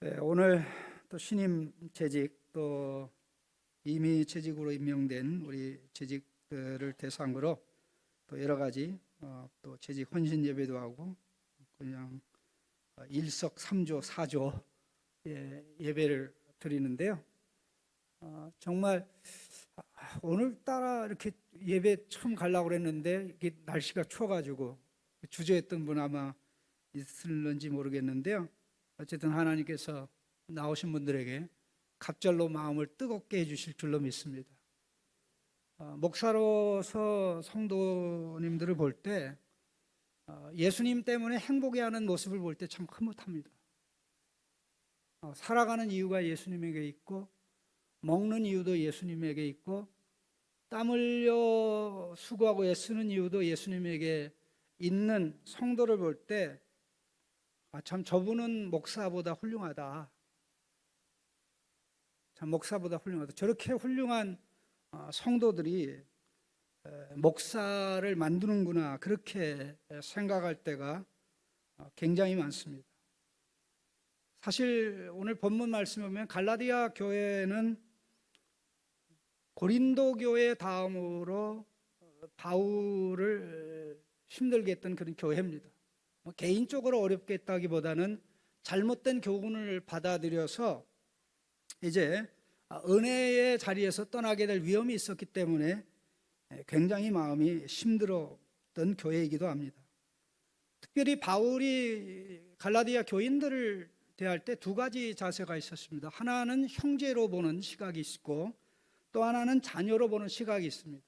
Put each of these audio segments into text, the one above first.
네, 오늘 또 신임 재직 또 이미 재직으로 임명된 우리 재직들을 대상으로 또 여러 가지 또 재직 헌신 예배도 하고 그냥 일석삼조 사조 예배를 드리는데요. 정말 오늘따라 이렇게 예배 처음 가려고 그랬는데 이게 날씨가 추워가지고 주저했던 분 아마 있을는지 모르겠는데요. 어쨌든 하나님께서 나오신 분들에게 갑절로 마음을 뜨겁게 해주실 줄로 믿습니다. 목사로서 성도님들을 볼 때 예수님 때문에 행복해하는 모습을 볼 때 참 흐뭇합니다. 살아가는 이유가 예수님에게 있고 먹는 이유도 예수님에게 있고 땀 흘려 수고하고 애쓰는 이유도 예수님에게 있는 성도를 볼 때 참 저분은 목사보다 훌륭하다. 참 목사보다 훌륭하다. 저렇게 훌륭한 성도들이 목사를 만드는구나. 그렇게 생각할 때가 굉장히 많습니다. 사실 오늘 본문 말씀에 보면 갈라디아 교회는 고린도 교회 다음으로 바울을 힘들게 했던 그런 교회입니다. 개인적으로 어렵게 했다기보다는 잘못된 교훈을 받아들여서 이제 은혜의 자리에서 떠나게 될 위험이 있었기 때문에 굉장히 마음이 힘들었던 교회이기도 합니다. 특별히 바울이 갈라디아 교인들을 대할 때 두 가지 자세가 있었습니다. 하나는 형제로 보는 시각이 있고 또 하나는 자녀로 보는 시각이 있습니다.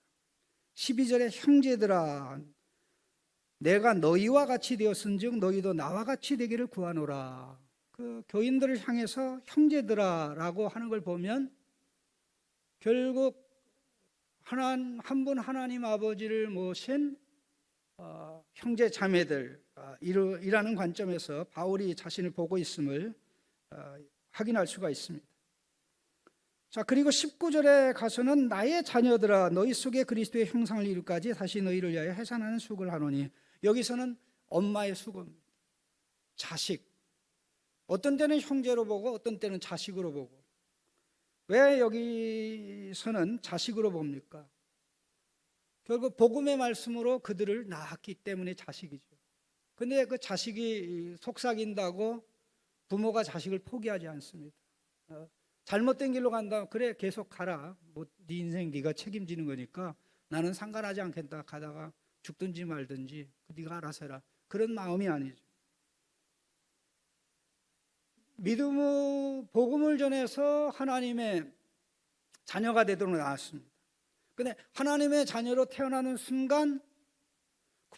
12절에 형제들아 내가 너희와 같이 되었은즉 너희도 나와 같이 되기를 구하노라. 그 교인들을 향해서 형제들아라고 하는 걸 보면 결국 한 분 하나님 아버지를 모신 형제 자매들이라는 관점에서 바울이 자신을 보고 있음을 확인할 수가 있습니다. 자, 그리고 19절에 가서는 나의 자녀들아 너희 속에 그리스도의 형상을 이루까지 다시 너희를 위하여 해산하는 수고를 하노니, 여기서는 엄마의 수고입니다. 자식, 어떤 때는 형제로 보고 어떤 때는 자식으로 보고. 왜 여기서는 자식으로 봅니까? 결국 복음의 말씀으로 그들을 낳았기 때문에 자식이죠. 근데 그 자식이 속삭인다고 부모가 자식을 포기하지 않습니다. 잘못된 길로 간다. 그래 계속 가라. 뭐 네 인생 네가 책임지는 거니까 나는 상관하지 않겠다. 가다가 죽든지 말든지 네가 알아서 해라. 그런 마음이 아니죠. 믿음의 복음을 전해서 하나님의 자녀가 되도록 나왔습니다. 근데 하나님의 자녀로 태어나는 순간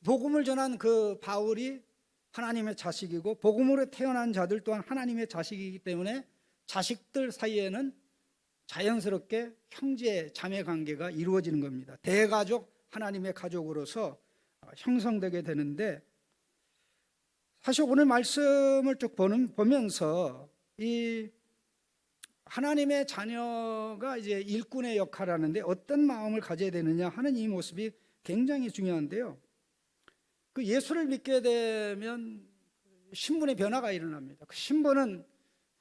복음을 전한 그 바울이 하나님의 자식이고 복음으로 태어난 자들 또한 하나님의 자식이기 때문에 자식들 사이에는 자연스럽게 형제 자매 관계가 이루어지는 겁니다. 대가족, 하나님의 가족으로서 형성되게 되는데, 사실 오늘 말씀을 쭉 보면서 이 하나님의 자녀가 이제 일꾼의 역할을 하는데 어떤 마음을 가져야 되느냐 하는 이 모습이 굉장히 중요한데요. 그 예수를 믿게 되면 신분의 변화가 일어납니다. 그 신분은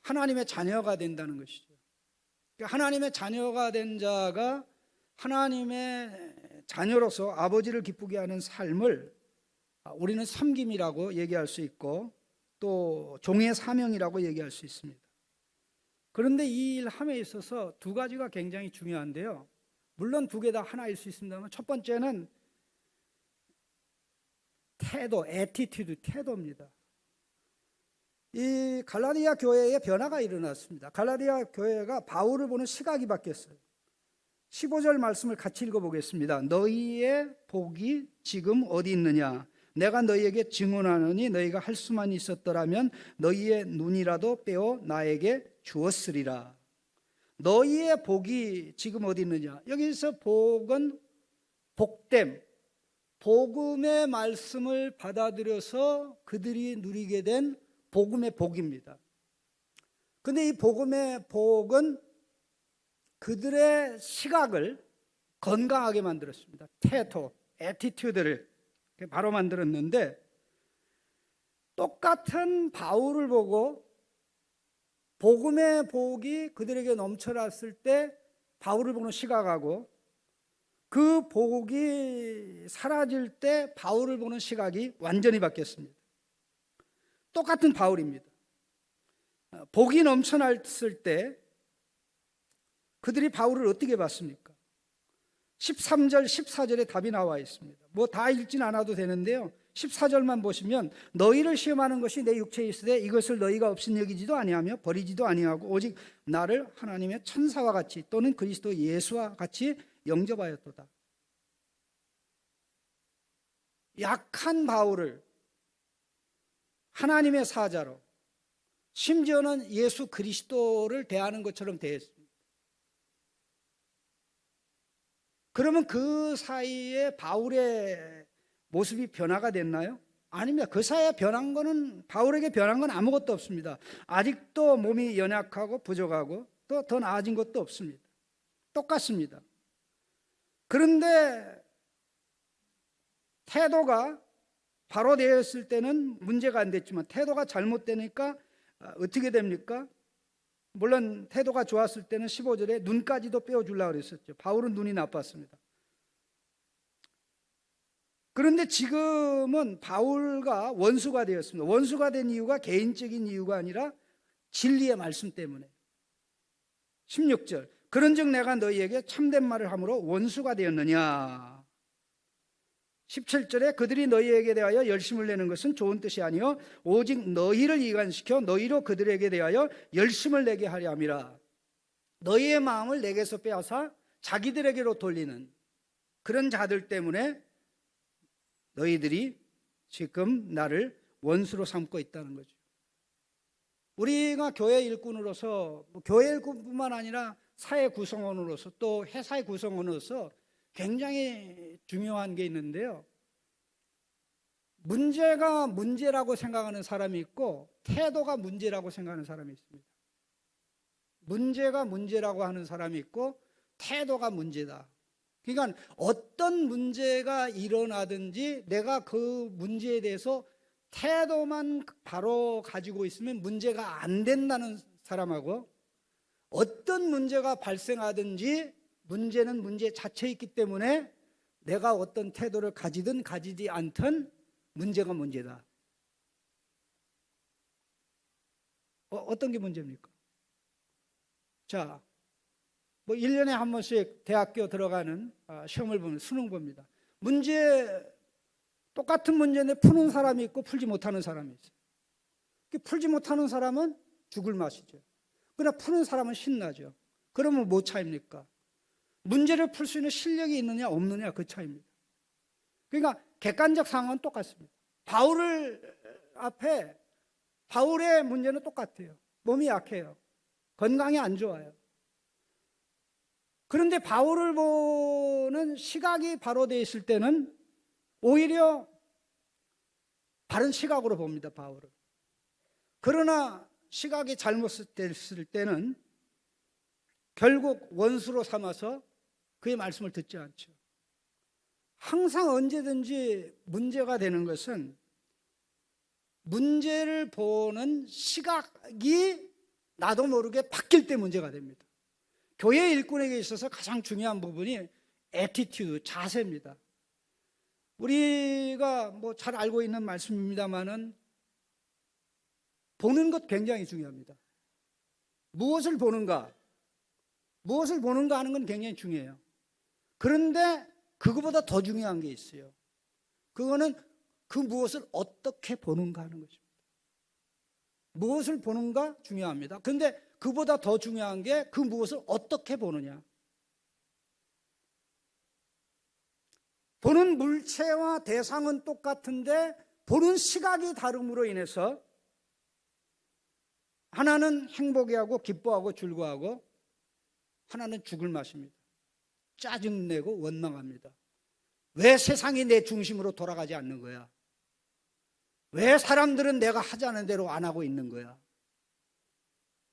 하나님의 자녀가 된다는 것이죠. 하나님의 자녀가 된 자가 하나님의 자녀로서 아버지를 기쁘게 하는 삶을 우리는 섬김이라고 얘기할 수 있고 또 종의 사명이라고 얘기할 수 있습니다. 그런데 이 일함에 있어서 두 가지가 굉장히 중요한데요. 물론 두 개 다 하나일 수 있습니다만 첫 번째는 태도, 애티튜드, 태도입니다. 이 갈라디아 교회에 변화가 일어났습니다. 갈라디아 교회가 바울을 보는 시각이 바뀌었어요. 15절 말씀을 같이 읽어보겠습니다. 너희의 복이 지금 어디 있느냐? 내가 너희에게 증언하노니 너희가 할 수만 있었더라면 너희의 눈이라도 빼어 나에게 주었으리라. 너희의 복이 지금 어디 있느냐? 여기서 복은 복됨, 복음의 말씀을 받아들여서 그들이 누리게 된 복음의 복입니다. 그런데 이 복음의 복은 그들의 시각을 건강하게 만들었습니다. 태도, 애티튜드를 바로 만들었는데, 똑같은 바울을 보고 복음의 복이 그들에게 넘쳐났을 때 바울을 보는 시각하고 그 복이 사라질 때 바울을 보는 시각이 완전히 바뀌었습니다. 똑같은 바울입니다. 복이 넘쳐났을 때 그들이 바울을 어떻게 봤습니까? 13절, 14절에 답이 나와 있습니다. 뭐 다 읽진 않아도 되는데요. 14절만 보시면 너희를 시험하는 것이 내 육체에 있으되 이것을 너희가 없인 여기지도 아니하며 버리지도 아니하고 오직 나를 하나님의 천사와 같이 또는 그리스도 예수와 같이 영접하였도다. 약한 바울을 하나님의 사자로 심지어는 예수 그리스도를 대하는 것처럼 대했습니다. 그러면 그 사이에 바울의 모습이 변화가 됐나요? 아닙니다. 그 사이에 변한 거는 바울에게 변한 건 아무것도 없습니다. 아직도 몸이 연약하고 부족하고 또 더 나아진 것도 없습니다. 똑같습니다. 그런데 태도가 바로 되었을 때는 문제가 안 됐지만 태도가 잘못되니까 어떻게 됩니까? 물론 태도가 좋았을 때는 15절에 눈까지도 빼어주려고 그랬었죠. 바울은 눈이 나빴습니다. 그런데 지금은 바울과 원수가 되었습니다. 원수가 된 이유가 개인적인 이유가 아니라 진리의 말씀 때문에. 16절 그런즉 내가 너희에게 참된 말을 함으로 원수가 되었느냐. 17절에 그들이 너희에게 대하여 열심을 내는 것은 좋은 뜻이 아니요 오직 너희를 이간시켜 너희로 그들에게 대하여 열심을 내게 하려 함이라. 너희의 마음을 내게서 빼앗아 자기들에게로 돌리는 그런 자들 때문에 너희들이 지금 나를 원수로 삼고 있다는 거죠. 우리가 교회 일꾼으로서 교회 일꾼뿐만 아니라 사회 구성원으로서 또 회사의 구성원으로서 굉장히 중요한 게 있는데요. 문제가 문제라고 생각하는 사람이 있고 태도가 문제라고 생각하는 사람이 있습니다. 문제가 문제라고 하는 사람이 있고 태도가 문제다. 그러니까 어떤 문제가 일어나든지 내가 그 문제에 대해서 태도만 바로 가지고 있으면 문제가 안 된다는 사람하고 어떤 문제가 발생하든지 문제는 문제 자체에 있기 때문에 내가 어떤 태도를 가지든 가지지 않든 문제가 문제다. 어떤 게 문제입니까? 자, 뭐 1년에 한 번씩 대학교 들어가는 시험을 보면 수능 봅니다. 똑같은 문제인데 푸는 사람이 있고 풀지 못하는 사람이 있어요. 풀지 못하는 사람은 죽을 맛이죠. 그러나 푸는 사람은 신나죠. 그러면 뭐 차이입니까? 문제를 풀 수 있는 실력이 있느냐 없느냐 그 차이입니다. 그러니까 객관적 상황은 똑같습니다. 바울의 문제는 똑같아요. 몸이 약해요. 건강이 안 좋아요. 그런데 바울을 보는 시각이 바로 되어 있을 때는 오히려 바른 시각으로 봅니다. 바울을. 그러나 시각이 잘못됐을 때는 결국 원수로 삼아서 그의 말씀을 듣지 않죠. 항상 언제든지 문제가 되는 것은 문제를 보는 시각이 나도 모르게 바뀔 때 문제가 됩니다. 교회 일꾼에게 있어서 가장 중요한 부분이 애티튜드, 자세입니다. 우리가 뭐 잘 알고 있는 말씀입니다만은 보는 것 굉장히 중요합니다. 무엇을 보는가 하는 건 굉장히 중요해요. 그런데 그거보다 더 중요한 게 있어요. 그거는 그 무엇을 어떻게 보는가 하는 것입니다. 무엇을 보는가 중요합니다. 그런데 그보다 더 중요한 게 그 무엇을 어떻게 보느냐. 보는 물체와 대상은 똑같은데 보는 시각이 다름으로 인해서 하나는 행복해하고 기뻐하고 즐거워하고 하나는 죽을 맛입니다. 짜증내고 원망합니다. 왜 세상이 내 중심으로 돌아가지 않는 거야? 왜 사람들은 내가 하자는 대로 안 하고 있는 거야?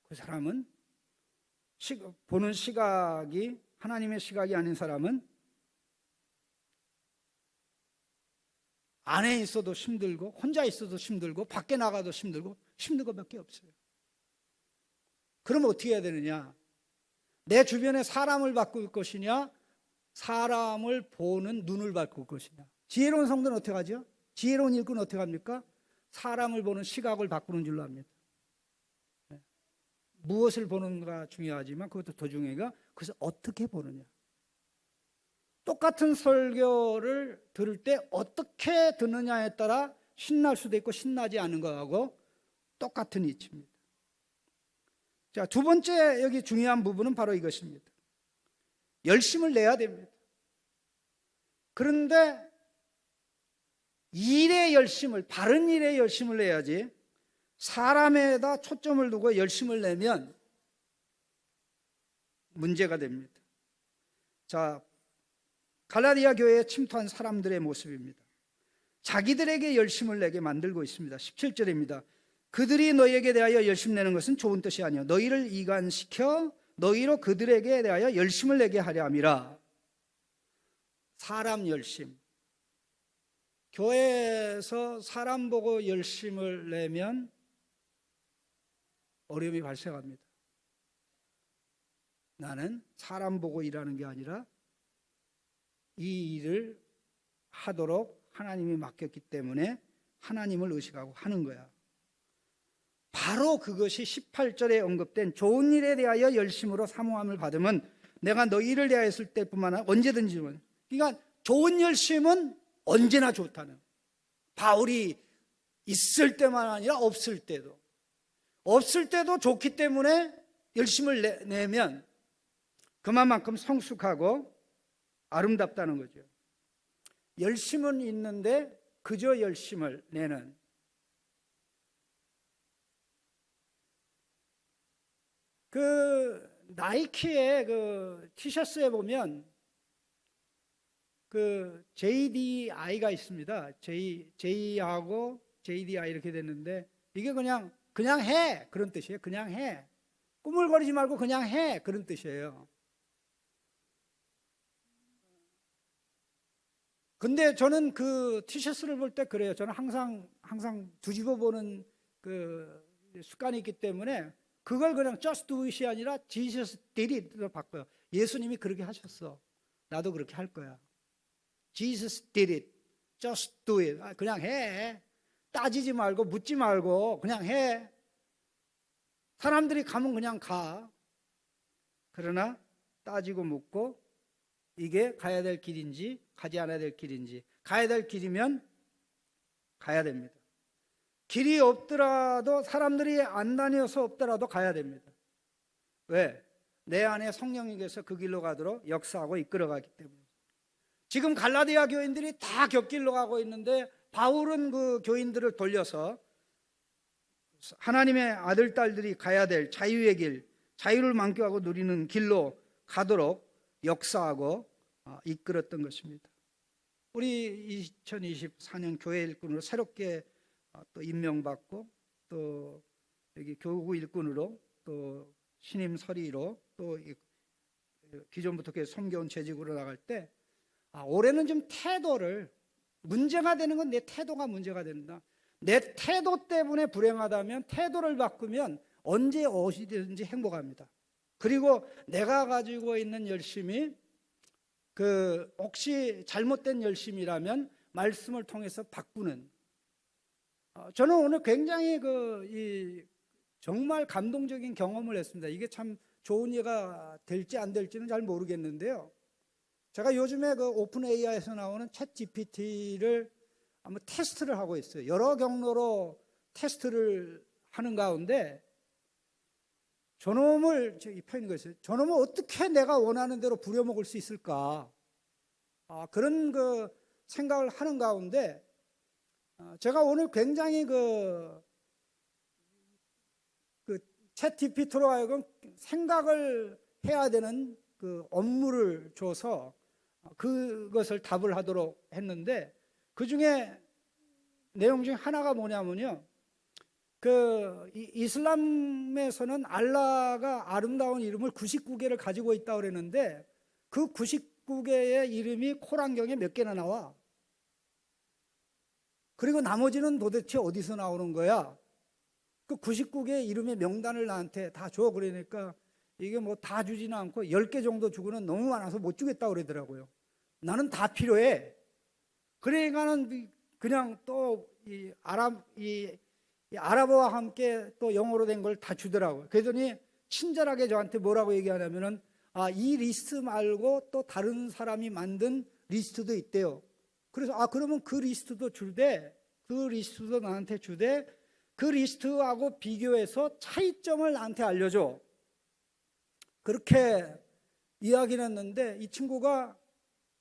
그 사람은 보는 시각이 하나님의 시각이 아닌 사람은 안에 있어도 힘들고 혼자 있어도 힘들고 밖에 나가도 힘들고 힘든 것밖에 없어요. 그럼 어떻게 해야 되느냐? 내 주변에 사람을 바꿀 것이냐, 사람을 보는 눈을 바꿀 것이냐. 지혜로운 성도는 어떻게 하죠? 지혜로운 일꾼은 어떻게 합니까? 사람을 보는 시각을 바꾸는 줄로 합니다. 무엇을 보는가 중요하지만 그것도 더 중요해가 그래서 어떻게 보느냐. 똑같은 설교를 들을 때 어떻게 듣느냐에 따라 신날 수도 있고 신나지 않은 거하고 똑같은 이치입니다. 자, 두 번째 여기 중요한 부분은 바로 이것입니다. 열심을 내야 됩니다. 그런데 일의 열심을, 바른 일의 열심을 내야지 사람에다 초점을 두고 열심을 내면 문제가 됩니다. 자, 갈라디아 교회에 침투한 사람들의 모습입니다. 자기들에게 열심을 내게 만들고 있습니다. 17절입니다. 그들이 너희에게 대하여 열심 내는 것은 좋은 뜻이 아니요 너희를 이간시켜 너희로 그들에게 대하여 열심을 내게 하려 함이라. 사람 열심. 교회에서 사람 보고 열심을 내면 어려움이 발생합니다. 나는 사람 보고 일하는 게 아니라 이 일을 하도록 하나님이 맡겼기 때문에 하나님을 의식하고 하는 거야. 바로 그것이 18절에 언급된 좋은 일에 대하여 열심으로 사모함을 받으면 내가 너희를 대하였을 때뿐만 아니라 언제든지. 그러니까 좋은 열심은 언제나 좋다는. 바울이 있을 때만 아니라 없을 때도. 없을 때도 좋기 때문에 열심을 내면 그만큼 성숙하고 아름답다는 거죠. 열심은 있는데 그저 열심을 내는. 그 나이키의 그 티셔츠에 보면 그 JDI가 있습니다. J하고 JDI 이렇게 됐는데 이게 그냥 해 그런 뜻이에요. 그냥 해. 꾸물거리지 말고 그냥 해 그런 뜻이에요. 근데 저는 그 티셔츠를 볼 때 그래요. 저는 항상 뒤집어 보는 그 습관이 있기 때문에 그걸 그냥 just do it이 아니라 Jesus did it로 바꿔요. 예수님이 그렇게 하셨어. 나도 그렇게 할 거야. Jesus did it. Just do it. 그냥 해. 따지지 말고 묻지 말고 그냥 해. 사람들이 가면 그냥 가. 그러나 따지고 묻고 이게 가야 될 길인지 가지 않아야 될 길인지, 가야 될 길이면 가야 됩니다. 길이 없더라도 사람들이 안 다녀서 없더라도 가야 됩니다. 왜? 내 안에 성령님께서 그 길로 가도록 역사하고 이끌어가기 때문에. 지금 갈라디아 교인들이 다 곁길로 가고 있는데 바울은 그 교인들을 돌려서 하나님의 아들, 딸들이 가야 될 자유의 길, 자유를 만끽하고 누리는 길로 가도록 역사하고 이끌었던 것입니다. 우리 2024년 교회 일꾼으로 새롭게 또 임명받고 또 여기 교구 일꾼으로 또 신임 서리로 또 기존부터 계속 섬겨온 재직으로 나갈 때 올해는 좀 태도를, 문제가 되는 건 내 태도가 문제가 된다. 내 태도 때문에 불행하다면 태도를 바꾸면 언제 어디든지 행복합니다. 그리고 내가 가지고 있는 열심이 혹시 잘못된 열심이라면 말씀을 통해서 바꾸는. 저는 오늘 굉장히 정말 감동적인 경험을 했습니다. 이게 참 좋은 예가 될지 안 될지는 잘 모르겠는데요. 제가 요즘에 그 오픈 AI에서 나오는 챗 GPT를 한번 테스트를 하고 있어요. 여러 경로로 테스트를 하는 가운데 저놈을, 이 표현이 있어요. 저놈을 어떻게 내가 원하는 대로 부려먹을 수 있을까? 그런 생각을 하는 가운데 제가 오늘 굉장히 챗 GPT로 하여금 생각을 해야 되는 업무를 줘서 그것을 답을 하도록 했는데 그 중에 내용 중에 하나가 뭐냐면요. 이슬람에서는 알라가 아름다운 이름을 99개를 가지고 있다고 그랬는데 그 99개의 이름이 코란경에 몇 개나 나와. 그리고 나머지는 도대체 어디서 나오는 거야? 그 99개 이름의 명단을 나한테 다 줘. 그러니까 이게 뭐 다 주지는 않고 10개 정도 주고는 너무 많아서 못 주겠다 그러더라고요. 나는 다 필요해. 그러니까는 그냥 또 이 아랍어와 함께 또 영어로 된 걸 다 주더라고요. 그러더니 친절하게 저한테 뭐라고 얘기하냐면은 이 리스트 말고 또 다른 사람이 만든 리스트도 있대요. 그래서 그러면 그 리스트도 줄대. 그 리스트도 나한테 주되 그 리스트하고 비교해서 차이점을 나한테 알려줘. 그렇게 이야기를 했는데 이 친구가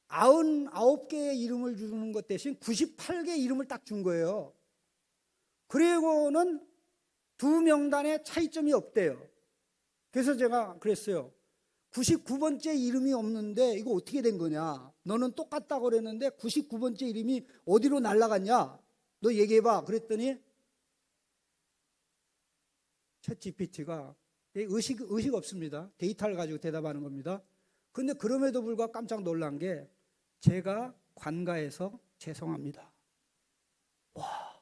99개의 이름을 주는 것 대신 98개의 이름을 딱 준 거예요. 그리고는 두 명단에 차이점이 없대요. 그래서 제가 그랬어요. 99번째 이름이 없는데 이거 어떻게 된 거냐? 너는 똑같다고 그랬는데 99번째 이름이 어디로 날아갔냐? 너 얘기해봐. 그랬더니 챗 GPT가 의식 없습니다. 데이터를 가지고 대답하는 겁니다. 근데 그럼에도 불구하고 깜짝 놀란 게 제가 관가해서 죄송합니다. 와,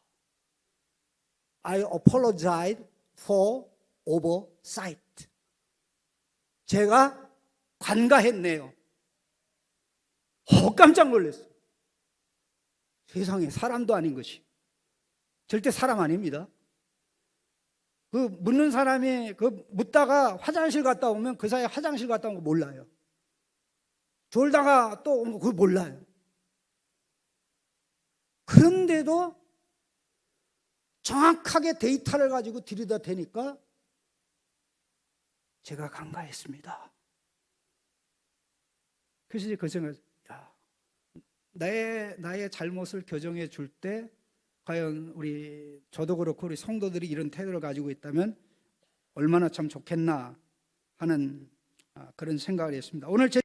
I apologize for oversight. 제가 관가했네요. 깜짝 놀랐어요. 세상에 사람도 아닌 것이. 절대 사람 아닙니다. 그 묻는 사람이 그 묻다가 화장실 갔다 오면 그 사이에 화장실 갔다 온 거 몰라요. 졸다가 또 오면 그거 몰라요. 그런데도 정확하게 데이터를 가지고 들이다 대니까 제가 간과했습니다. 그래서 이제 그 생각, 나의 잘못을 교정해 줄 때 과연 저도 그렇고 우리 성도들이 이런 태도를 가지고 있다면 얼마나 참 좋겠나 하는 그런 생각을 했습니다. 오늘